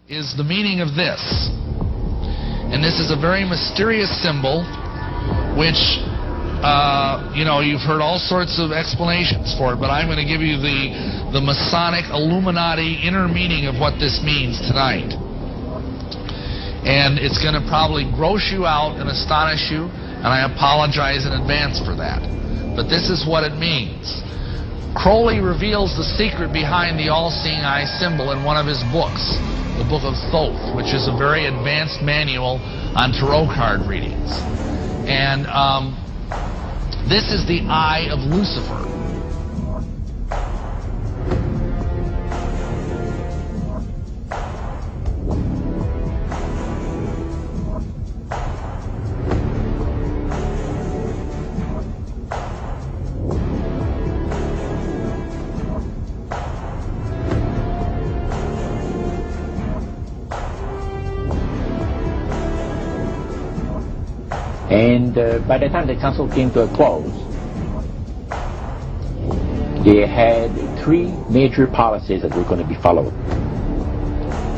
is the meaning of this. And this is a very mysterious symbol, which, you've heard all sorts of explanations for it, but I'm going to give you the Masonic Illuminati inner meaning of what this means tonight. And it's going to probably gross you out and astonish you, and I apologize in advance for that. But this is what it means. Crowley reveals the secret behind the all-seeing eye symbol in one of his books, the Book of Thoth, which is a very advanced manual on tarot card readings. And this is the eye of Lucifer. And by the time the council came to a close, they had three major policies that were going to be followed.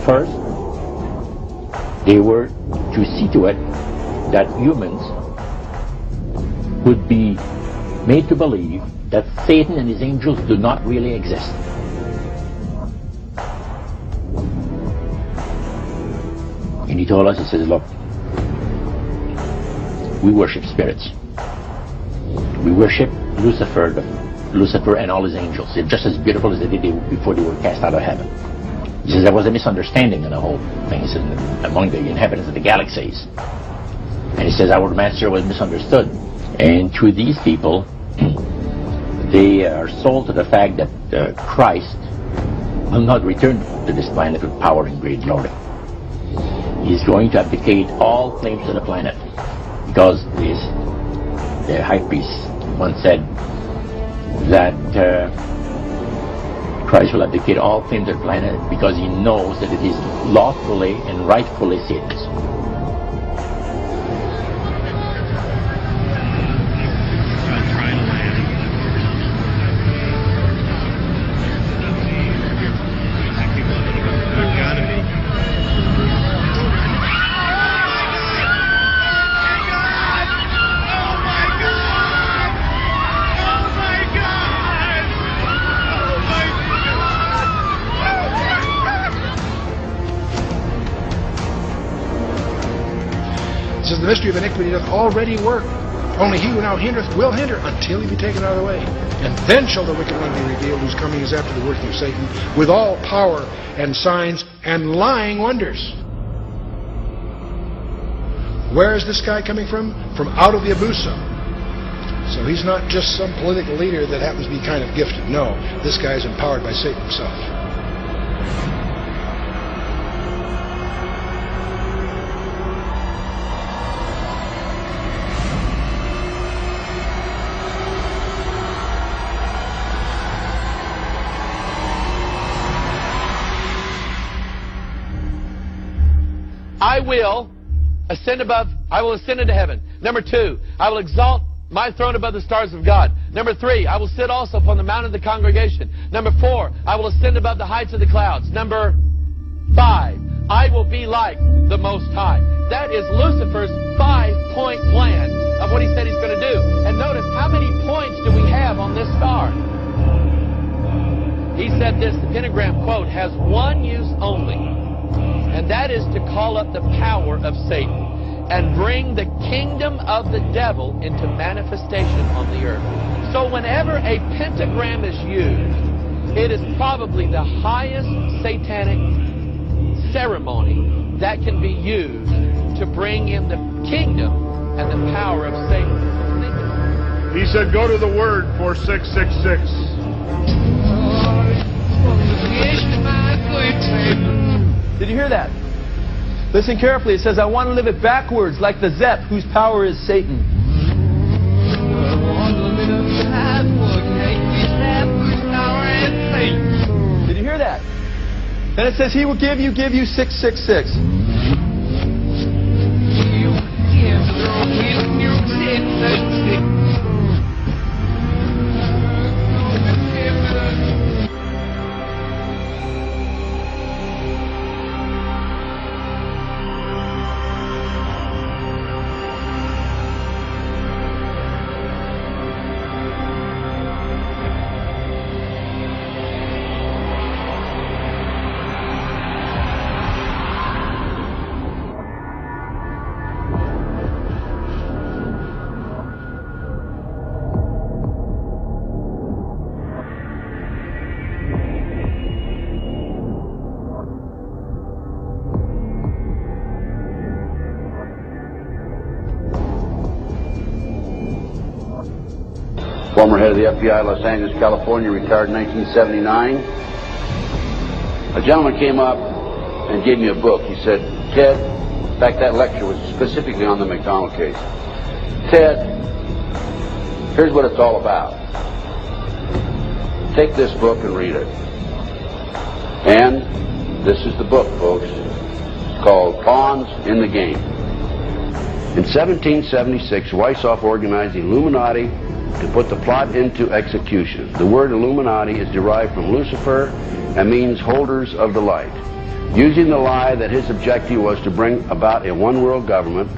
First, they were to see to it that humans would be made to believe that Satan and his angels do not really exist. And he told us, he says, look, we worship spirits. We worship Lucifer and all his angels. They're just as beautiful as they did before they were cast out of heaven. He says there was a misunderstanding in the whole thing. He said among the inhabitants of the galaxies. And he says our master was misunderstood. And through these people, they are sold to the fact that Christ will not return to this planet with power and great glory. He's going to abdicate all claims to the planet. Because the high priest once said that Christ will abdicate all claims to the planet because he knows that it is lawfully and rightfully Satan's. It says the mystery of iniquity doth already work. Only he who now hindereth will hinder until he be taken out of the way. And then shall the wicked one be revealed, whose coming is after the working of Satan, with all power and signs and lying wonders. Where is this guy coming from? From out of the Abusa. So he's not just some political leader that happens to be kind of gifted. No, this guy is empowered by Satan himself. I will ascend into heaven. Number 2, I will exalt my throne above the stars of God. Number 3, I will sit also upon the mount of the congregation. Number 4, I will ascend above the heights of the clouds. Number 5, I will be like the Most High. That is Lucifer's 5-point plan of what he said he's going to do. And notice, how many points do we have on this star? He said this, the pentagram, quote, has one use only. And that is to call up the power of Satan and bring the kingdom of the devil into manifestation on the earth. So whenever a pentagram is used, it is probably the highest satanic ceremony that can be used to bring in the kingdom and the power of Satan. He said, go to the word for 666. Did you hear that? Listen carefully. It says, I want to live it backwards, like the Zep, whose power is Satan. Did you hear that? Then it says, he will give you 666. former head of the FBI, Los Angeles, California, retired in 1979. A gentleman came up and gave me a book. He said, Ted, in fact, that lecture was specifically on the McDonald case. Ted, here's what it's all about. Take this book and read it. And this is the book, folks. It's called Pawns in the Game. In 1776, Weishaupt organized the Illuminati to put the plot into execution. The word Illuminati is derived from Lucifer and means holders of the light. Using the lie that his objective was to bring about a one-world government,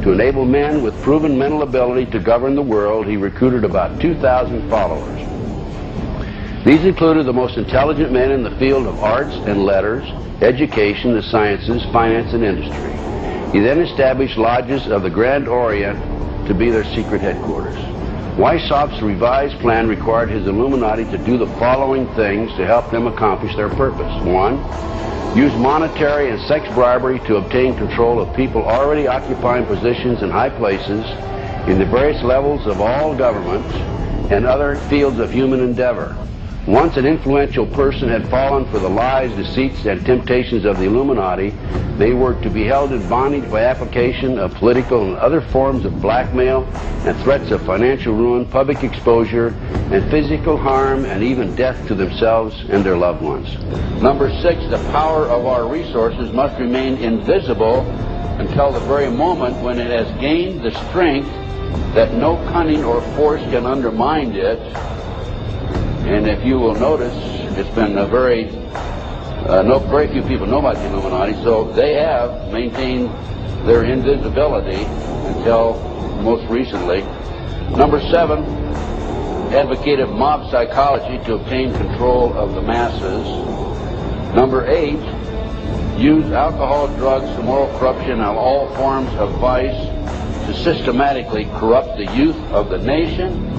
to enable men with proven mental ability to govern the world, he recruited about 2,000 followers. These included the most intelligent men in the field of arts and letters, education, the sciences, finance, and industry. He then established lodges of the Grand Orient to be their secret headquarters. Weishaupt's revised plan required his Illuminati to do the following things to help them accomplish their purpose. 1. Use monetary and sex bribery to obtain control of people already occupying positions in high places in the various levels of all governments and other fields of human endeavor. Once an influential person had fallen for the lies, deceits, and temptations of the Illuminati, they were to be held in bondage by application of political and other forms of blackmail and threats of financial ruin, public exposure, and physical harm, and even death to themselves and their loved ones. Number 6, the power of our resources must remain invisible until the very moment when it has gained the strength that no cunning or force can undermine it. And if you will notice, it's been a very few people know about the Illuminati, so they have maintained their invisibility until most recently. Number 7, advocated mob psychology to obtain control of the masses. Number 8, use alcohol, drugs, moral corruption, and all forms of vice to systematically corrupt the youth of the nation.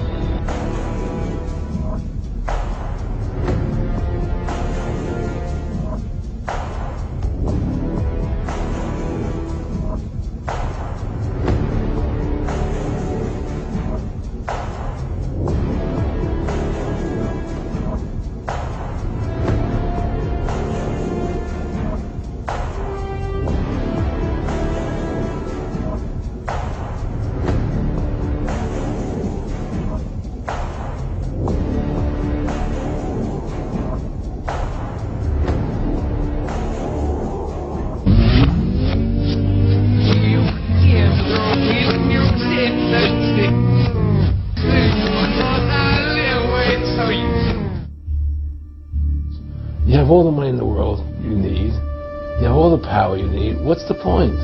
You have all the money in the world you need. You have all the power you need. What's the point?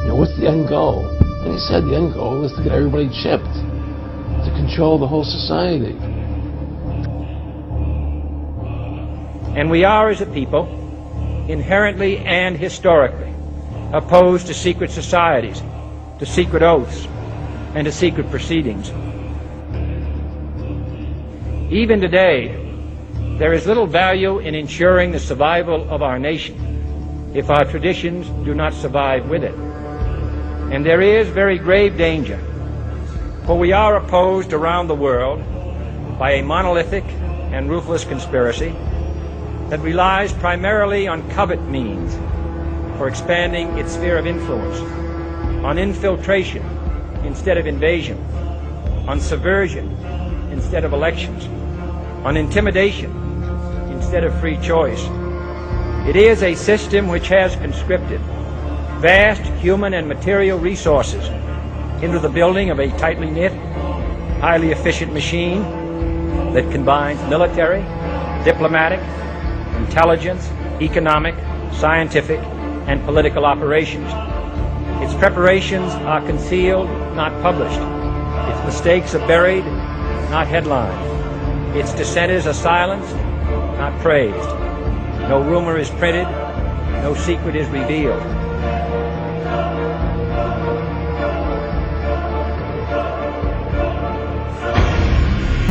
What's the end goal? And he said the end goal is to get everybody chipped, to control the whole society. And we are, as a people, inherently and historically opposed to secret societies, to secret oaths, and to secret proceedings. Even today, there is little value in ensuring the survival of our nation if our traditions do not survive with it. And there is very grave danger, for we are opposed around the world by a monolithic and ruthless conspiracy that relies primarily on covert means for expanding its sphere of influence, on infiltration instead of invasion, on subversion instead of elections, on intimidation instead of free choice. It is a system which has conscripted vast human and material resources into the building of a tightly knit, highly efficient machine that combines military, diplomatic, intelligence, economic, scientific, and political operations. Its preparations are concealed, not published. Its mistakes are buried, not headlined. Its dissenters are silenced, not praised. No rumor is printed, no secret is revealed.